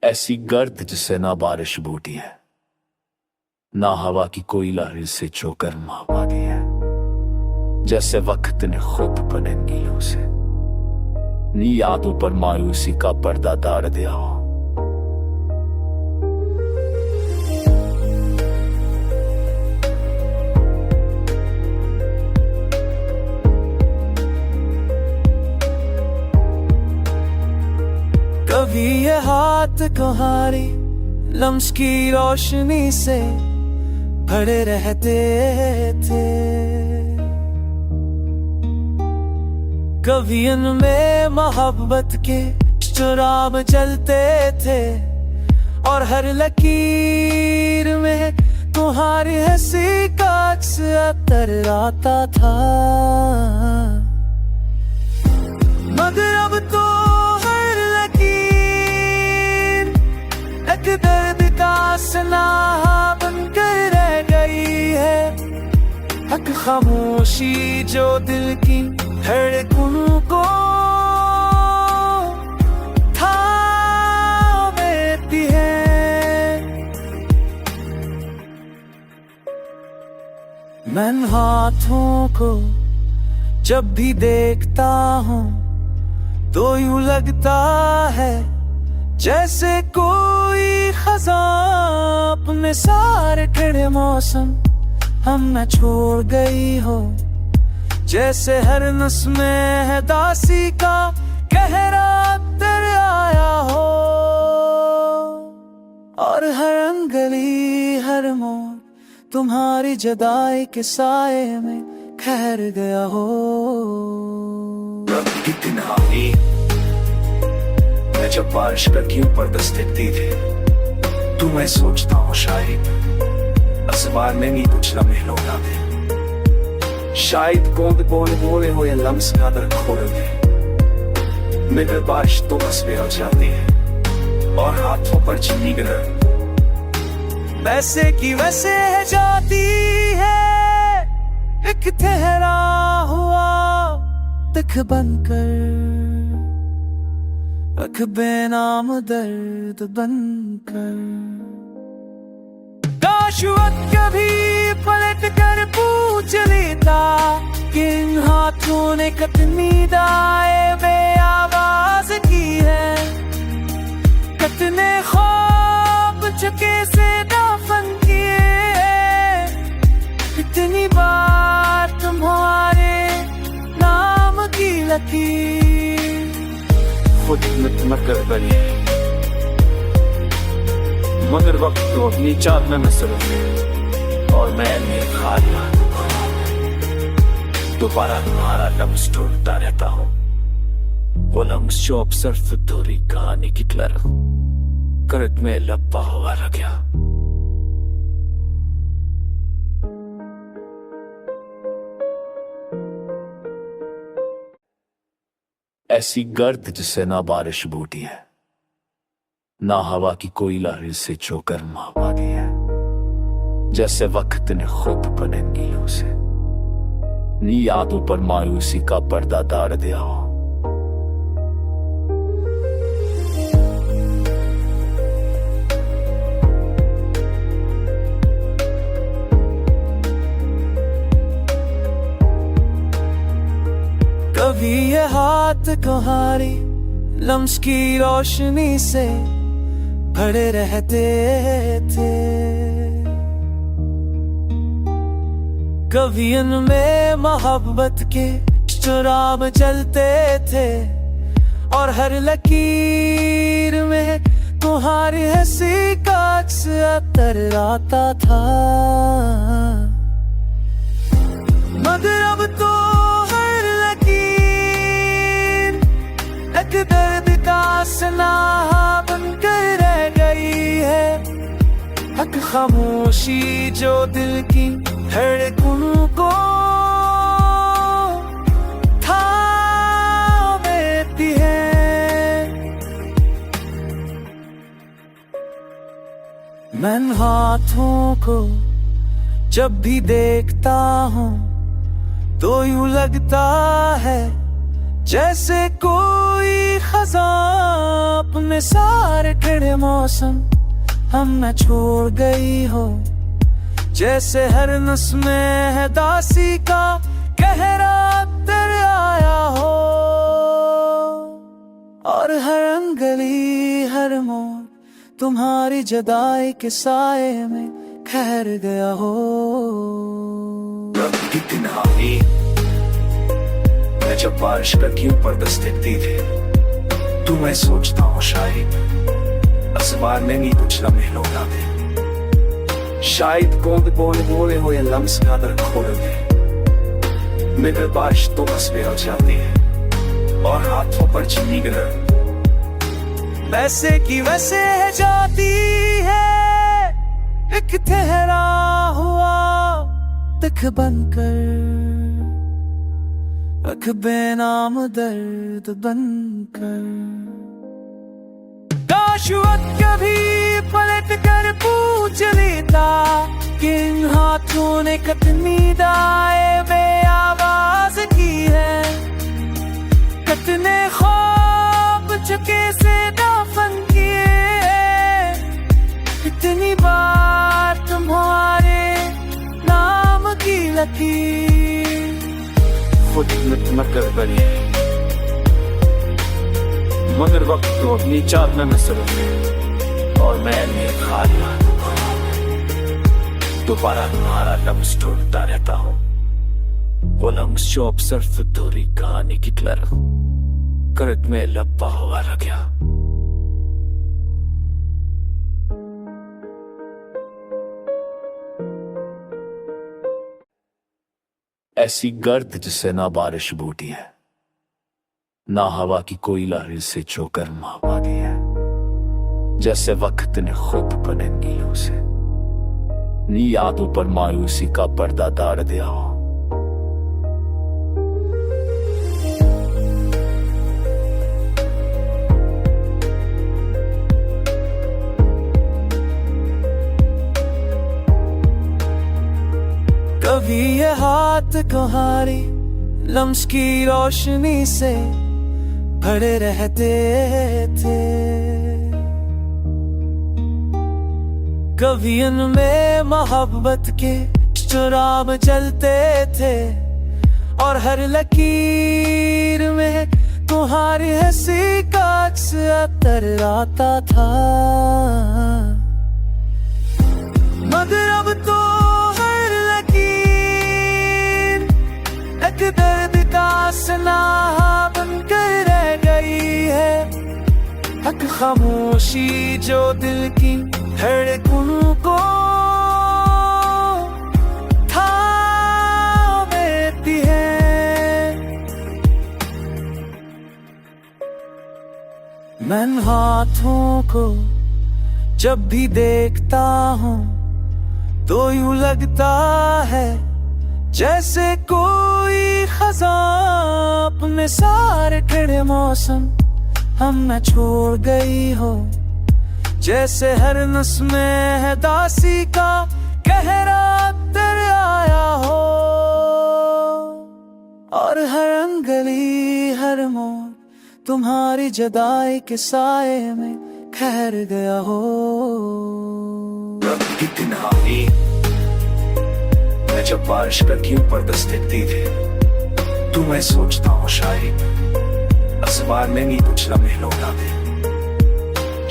ऐसी गर्द जिसे ना बारिश बूटी है, ना हवा की कोई लहर से चोकर मापा दी है। जैसे वक्त ने खुद बने नीलों से नी यादों पर मायूसी का पर्दा डाल दिया हो। कभी ये हाथ तुम्हारी लम्स की रोशनी से भरे रहते थे, कभी इनमें मोहब्बत के चुराग चलते थे और हर लकीर में तुम्हारी हंसी का अक्स अतर आता था। मगर अब तो दर्द का सना बनकर रह गई है, हक खामोशी जो दिल की धड़कन को थाम देती है। मैं हाथों को जब भी देखता हूँ तो यूं लगता है जैसे कोई खज़ां अपने सारे टेढ़े मौसम हम न छोड़ गई हो। जैसे हर नस में है दासी का गहरा दर आया हो और हर अंगली हर मोड़ तुम्हारी जुदाई के साए में ठहर गया हो। जब बारिश करके ऊपर दस्तकती थे तो मैं सोचता हूँ शायद आसमान में नहीं कुछ लम्हे लौटा दे, शायद कौन कौन बोले हुए लम्स कदर खोल दे। मगर बारिश तो बस पे हो जाती है और हाथों पर चीनी गिर वैसे की वैसे जाती है, एक ठहरा हुआ दिख बनकर, अख बेनाम दर्द बनकर। काश वक्त कभी पलट कर पूछ लेता कि इन हाथों ने कितनी दाएं बेआवाज की है, कितने ख्वाब चुके से दफन किए हैं, कितनी बार तुम्हारे नाम की लकीर खुद मकर बनी, मगर वक्त तो अपनी चाल में मसरूफ है और मैं मेरे खालिया दोबारा तुम्हारा लम्स ढूंढता रहता हूँ। वो लम्स जो अब सिर्फ दूरी कहानी की तरह करत में लपा हुआ रह गया। ऐसी गर्द जिसे ना बारिश बूटी है, ना हवा की कोई लहर से चोकर मापा दी है। जैसे वक्त ने खुद बने नीलों से नी यादों पर मायूसी का पर्दा डाल दिया हो। कभी ये हाथ तुम्हारी लम्स की रोशनी से भरे रहते थे, कभी इनमें मोहब्बत के चुराग चलते थे और हर लकीर में तुम्हारी हंसी का अक्स अतर आता था। मगर अब तो दर्द का सना बनकर रह गई है, हक खामोशी जो दिल की धड़कन को थाम देती है। मैं हाथों को जब भी देखता हूँ तो यूं लगता है जैसे कोई खज़ां अपने सारे टेढ़े मौसम हम न छोड़ गई हो। जैसे हर नस में है दासी का गहरा दर आया हो, और हर अंगली हर मोड़ तुम्हारी जुदाई के साए में ठहर गया हो। रब की तन्हाई मैं जब बारिश करके ऊपर दस्तकती थे, तू मैं सोचता हूँ शायद असबार में नहीं कुछ लम्हे लौटा दे। शायद कौन बोले हुए लम्स कादर खोल दे। मेरे बारिश तो बस पे हो जाती है और हाथों पर चीनी गिर वैसे की वैसे है जाती है, एक ठहरा हुआ तक बनकर, अख बेनाम दर्द बनकर। काश वक्त कभी पलट कर पूछ लेता कि इन हाथों ने कितनी दाएं बेआवाज की है, कितने ख्वाब चुके से दफन किए, कितनी बार तुम्हारे नाम की लकीर खुद मकर बनी, मगर वक्त तो अपनी चाल में मसरूफ और मैं खालिया दोबारा तुम्हारा लम्स ढूंढता रहता हूँ। वो लम्स जो अब सिर्फ दूरी कहानी की तरह करत में लपा हुआ रह गया। ऐसी गर्द जिसे ना बारिश बूटी है, ना हवा की कोई लहर से जो गर्म हवा की है। जैसे वक्त ने खुद बने नीलों से नी यादों पर मायूसी का पर्दा डाल दिया हो। कभी ये हाथ तुम्हारी लम्स की रोशनी से भरे रहते थे, कभी इनमें मोहब्बत के शराब जलते थे, और हर लकीर में तुम्हारी हंसी का अक्स अतर आता था। मगर अब तो हर लकीर एक दर्द का सनाहा बनकर रह गई है, एक खामोशी जो दिल की धड़कनों को थाम देती है। मैं इन हाथों को जब भी देखता हूँ तो यूं लगता है जैसे कोई खज़ां अपने सारे टेढ़े मौसम हम न छोड़ गई हो। जैसे हर नस में है दासी का गहरा दर आया हो, और हर अंगली हर मोड़ तुम्हारी जुदाई के साए में ठहर गया हो। रब की तन्हाई मैं जब बारिश करके ऊपर दस्तकती थे, तू मैं सोचता हूँ शायद असबार में नहीं कुछ लम्हे लौटा दे।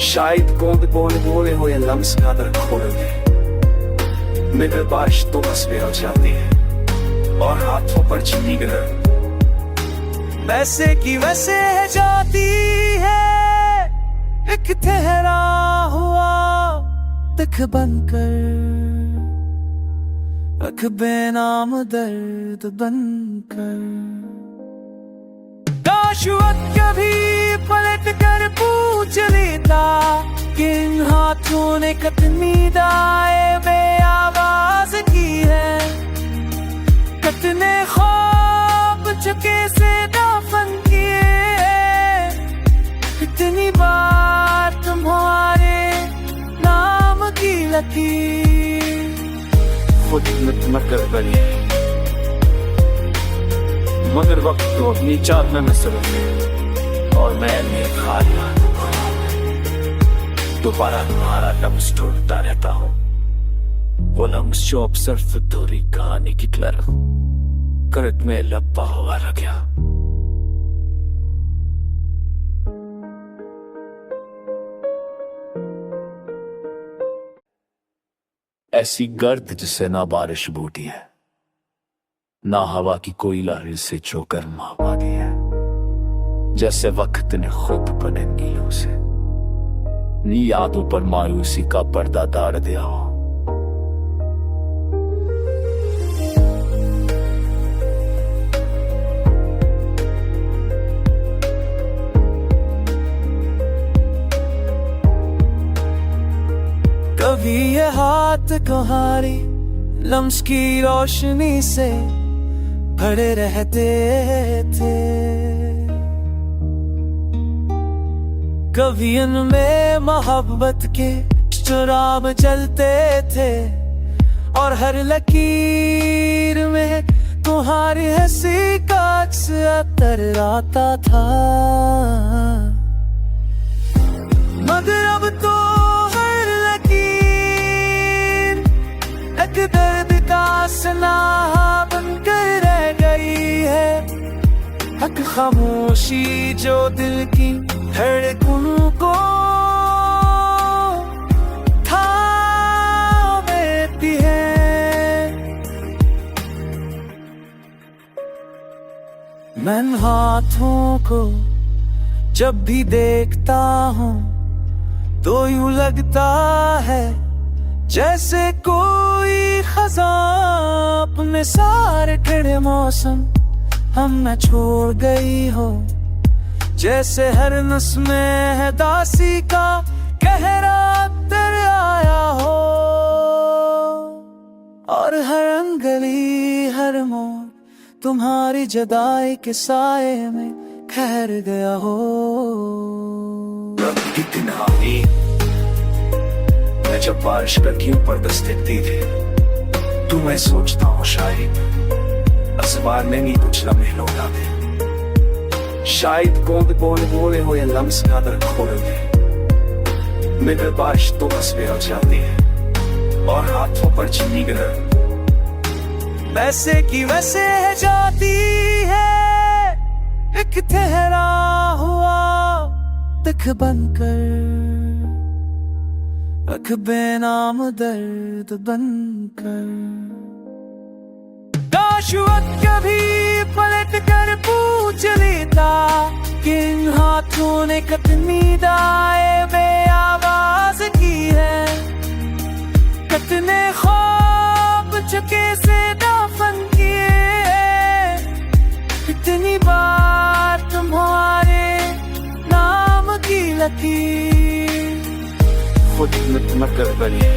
शायद कौन बोले हुए लम्स कादर खोल दे। मेरे बारिश तो बस पे हो जाती है और हाथों पर चीनी गिर वैसे की वैसे है जाती है, एक ठहरा हुआ तक बनकर, अख बेनाम दर्द बनकर। काश वक्त कभी पलट कर पूछ लेता कि इन हाथों ने कितनी दाएं बेआवाज की है, कितने ख्वाब चुके से दफन किए, कितनी बार तुम्हारे नाम की लकीर खुद मकर बनी, मगर वक्त तो अपनी चाल में मसरूफ है और मैं नेक हारिया दोबारा तुम्हारा लम्स ढूंढता रहता हूँ, वो लम्स जो अब सिर्फ दूरी कहानी की तरह करत में लपा हुआ रह गया। ऐसी गर्द जिससे ना बारिश बूटी है, ना हवा की कोई लहर से चोकर मावा दी है, जैसे वक्त ने खुद बने नीलों से नी यादों पर मायूसी का पर्दा डाल दिया हो। कभी ये हाथ तुम्हारी लम्स की रोशनी से भरे रहते थे, कभी इनमें मोहब्बत के शराब चलते थे और हर लकीर में तुम्हारी हंसी का अक्स अतर आता था। मगर अब तो दर्द का सना बनकर रह गई है, हक खामोशी जो दिल की धड़कन को थाम देती है। मैं हाथों को जब भी देखता हूँ तो यूं लगता है जैसे कोई खज़ां अपने सारे टेढ़े मौसम हम न छोड़ गई हो, जैसे हर नस में है दासी का गहरा दर आया हो और हर अंगली हर मोड़ तुम्हारी जुदाई के साए में ठहर गया हो। कितना ही मैं जब बारिश करके ऊपर दस्तक दी थी तो मैं सोचता हूँ शायद अखबार में नहीं कुछ लम्हे लौटा दे, शायद कौन बोले हुए लम्स कदर खोल दे। मगर बारिश तो बस हो जाती है और हाथों पर चीनी गिर वैसे की वैसे जाती है, एक ठहरा हुआ तक बनकर रख बेनाम दर्द बनकर। काश वक्त कभी पलट कर पूछ लेता कि इन हाथों ने कितनी दाएं बेआवाज की है, कितने ख्वाब चुके से दफन किए, कितनी बार तुम्हारे नाम की लकीर खुद मकर बनी,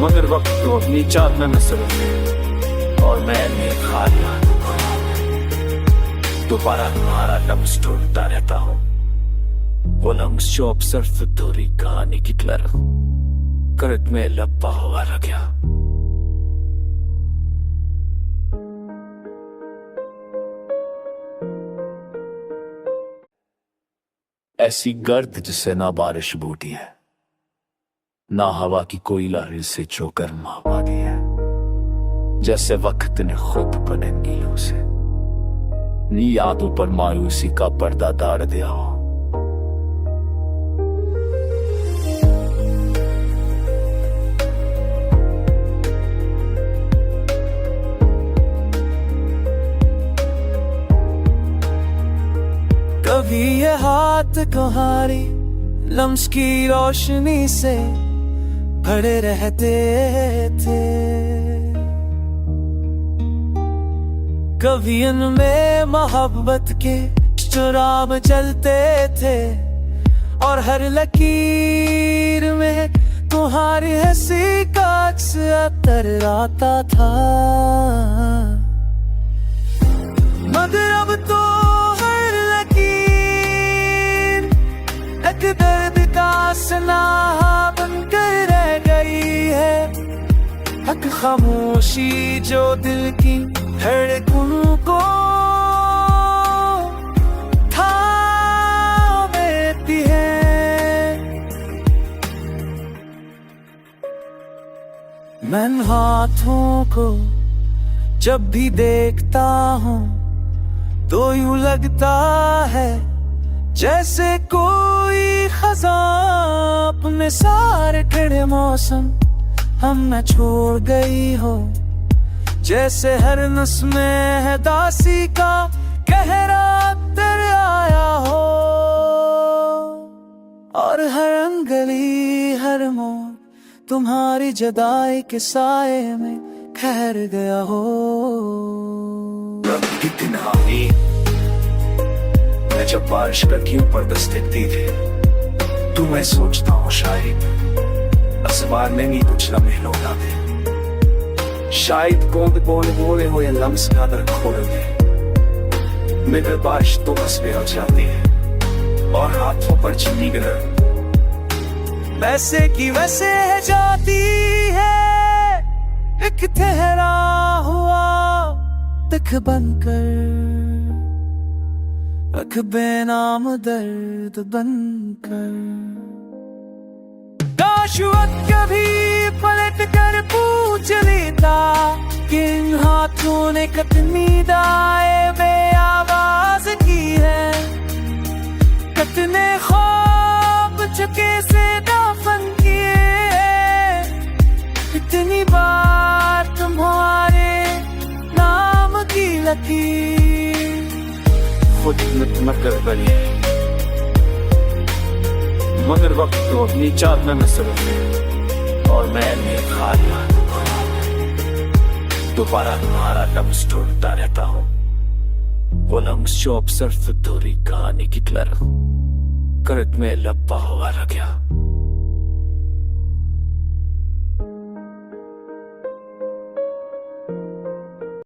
मगर वक्त तो अपनी चाल में मसरूफ है और मैं नेक हारिया दोबारा तुम्हारा लम्स ढूंढता रहता हूँ, वो लम्स जो अब सिर्फ दूरी कहानी की तरह करत में लपा हुआ रह गया। ऐसी गर्द जिससे ना बारिश बूटी है, ना हवा की कोई लहर से चोकर मावा दी है, जैसे वक्त ने खुद बने नीलों से नी यादों पर मायूसी का पर्दा डाल दिया हो। कभी ये हाथ तुम्हारी लम्स की रोशनी से भरे रहते थे, कभी इनमें मोहब्बत के शराब चलते थे और हर लकीर में तुम्हारी हंसी का अक्स अतर आता था। मगर अब तो दर्द का सना बनकर रह गई है, हक खामोशी जो दिल की धड़कनों को थामती है। मैं हाथों को जब भी देखता हूँ तो यूं लगता है जैसे कोई खज़ां अपने सारे टेढ़े मौसम हम में छोड़ गई हो। जैसे हर नस में है दासी का गहरा दर्द आया हो, और हर अंगली हर मोड़ तुम्हारी जुदाई के साए में ठहर गया हो। रब की तन्हाई मैं जब बारिश करके ऊपर दस्तकती थे, तो मैं सोचता हूँ शायद आसमान में भी कुछ लम्हे लौटा दे। शायद कौन बोले हुए लम्स कादर खोल दे। मगर बारिश तो बस में हो जाती है और हाथों पर चीनी गिर वैसे की वैसे है जाती है, एक ठहरा हुआ तक बनकर, रख बेनाम दर्द बनकर। काश वक्त कभी पलट कर पूछ लेता कि इन हाथों ने कितनी दाए बे आवाज की है, कितने ख्वाब चुके से दफन किए, कितनी बार तुम्हारे नाम की लकीर खुद मकर बनी, मगर वक्त तो अपनी चाल में मसरूफ है और मैं खालिया दोबारा तुम्हारा लम्स ढूंढता रहता हूँ। वो लम्स जो अब सिर्फ दूरी कहानी की तरह करत में लपा हुआ रह गया।